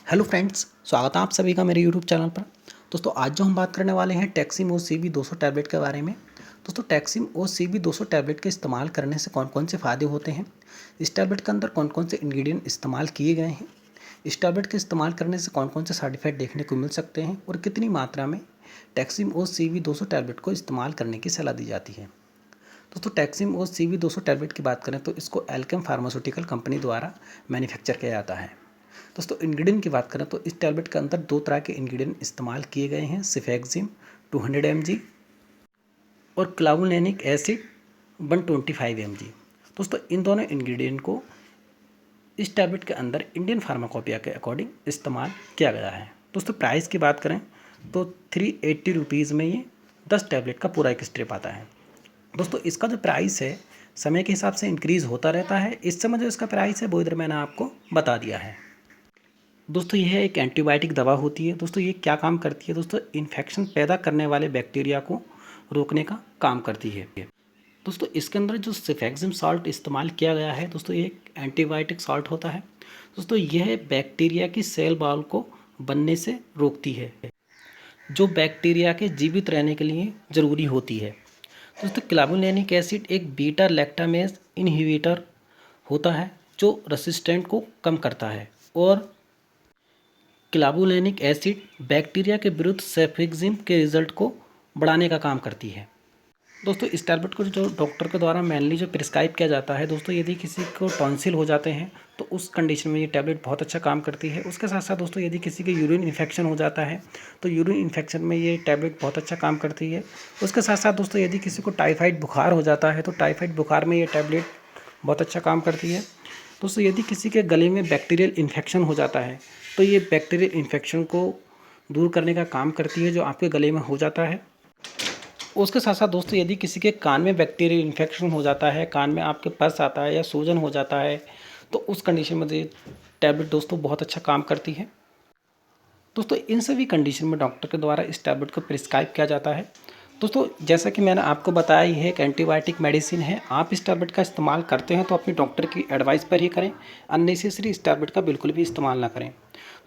Hello friends, स्वागत है आप सभी का मेरे यूट्यूब चैनल पर। दोस्तों आज जो हम बात करने वाले हैं टैक्सिम ओ सी बी 200 टैबलेट के बारे में। दोस्तों टैक्सिम ओ सी बी 200 टैबलेट के इस्तेमाल करने से कौन कौन से फ़ायदे होते हैं, इस टैबलेट के अंदर कौन कौन से इंग्रेडिएंट इस्तेमाल किए गए हैं, इस टैबलेट के इस्तेमाल करने से कौन कौन से साइड इफेक्ट देखने को मिल सकते हैं और कितनी मात्रा में टैक्सिम ओ सी बी 200 टैबलेट को इस्तेमाल करने की सलाह दी जाती है। दोस्तों टैक्सिम ओ सी बी 200 टैबलेट की बात करें तो इसको एल्केम फार्मास्यूटिकल कंपनी द्वारा मैन्युफैक्चर किया जाता है। दोस्तों इंग्रेडिएंट की बात करें तो इस टैबलेट के अंदर दो तरह के इंग्रेडिएंट इस्तेमाल किए गए हैं, सिफेक्सिम 200 mg और क्लावुलेनिक एसिड 125 mg। दोस्तों इन दोनों इंग्रेडिएंट को इस टैबलेट के अंदर इंडियन फार्माकोपिया के अकॉर्डिंग इस्तेमाल किया गया है। दोस्तों प्राइस की बात करें तो 380 रुपीज़ में ये 10 टैबलेट का पूरा एक स्ट्रिप आता है। दोस्तों इसका जो प्राइस है समय के हिसाब से इंक्रीज़ होता रहता है। इस समय जो इसका प्राइस है वो इधर मैंने आपको बता दिया है। दोस्तों यह एक एंटीबायोटिक दवा होती है। दोस्तों ये क्या काम करती है, दोस्तों इन्फेक्शन पैदा करने वाले बैक्टीरिया को रोकने का काम करती है। दोस्तों इसके अंदर जो सिफेक्सिम सॉल्ट इस्तेमाल किया गया है दोस्तों ये एक एंटीबायोटिक सॉल्ट होता है। दोस्तों यह बैक्टीरिया की सेल वॉल को बनने से रोकती है जो बैक्टीरिया के जीवित रहने के लिए ज़रूरी होती है। दोस्तों क्लावुलेनिक एसिड एक बीटा लैक्टामेज इनहिबिटर होता है जो रेसिस्टेंट को कम करता है और क्लावुलेनिक एसिड बैक्टीरिया के विरुद्ध सेफेक्सिम के रिजल्ट को बढ़ाने का काम करती है। दोस्तों इस टैबलेट को जो डॉक्टर के द्वारा मेनली जो प्रिस्क्राइब किया जाता है, दोस्तों यदि किसी को टॉन्सिल हो जाते हैं तो उस कंडीशन में ये टैबलेट बहुत अच्छा काम करती है। उसके साथ साथ दोस्तों यदि किसी के यूरिन इन्फेक्शन हो जाता है तो यूरिन इन्फेक्शन में ये टैबलेट बहुत अच्छा काम करती है। उसके साथ साथ दोस्तों यदि किसी को टाइफाइड बुखार हो जाता है तो टाइफाइड बुखार में ये टैबलेट बहुत अच्छा काम करती है। दोस्तों यदि किसी के गले में बैक्टीरियल इन्फेक्शन हो जाता है तो ये बैक्टीरियल इन्फेक्शन को दूर करने का काम करती है जो आपके गले में हो जाता है। उसके साथ साथ दोस्तों यदि किसी के कान में बैक्टीरियल इन्फेक्शन हो जाता है, कान में आपके पस आता है या सूजन हो जाता है तो उस कंडीशन में ये टैबलेट दोस्तों बहुत अच्छा काम करती है। दोस्तों इन सभी कंडीशन में डॉक्टर के द्वारा इस टैबलेट को प्रिस्क्राइब किया जाता है। दोस्तों जैसा कि मैंने आपको बताया ये एक एंटीबायोटिक मेडिसिन है। आप इस टैबलेट का इस्तेमाल करते हैं तो अपने डॉक्टर की एडवाइस पर ही करें, अननेसेसरी इस टैबलेट का बिल्कुल भी इस्तेमाल ना करें।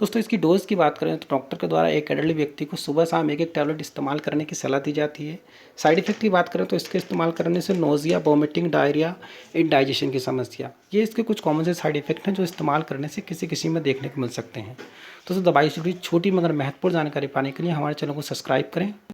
दोस्तों इसकी डोज की बात करें तो डॉक्टर के द्वारा एक एडल्ट व्यक्ति को सुबह शाम एक टैबलेट इस्तेमाल करने की सलाह दी जाती है। साइड इफेक्ट की बात करें तो इसके इस्तेमाल करने से नोजिया, वॉमिटिंग, डायरिया, इंडाइजेशन की समस्या, ये इसके कुछ कॉमन से साइड इफेक्ट हैं जो इस्तेमाल करने से किसी किसी में देखने को मिल सकते हैं। दोस्तों दवाई से जुड़ी छोटी मगर महत्वपूर्ण जानकारी पाने के लिए हमारे चैनल को सब्सक्राइब करें।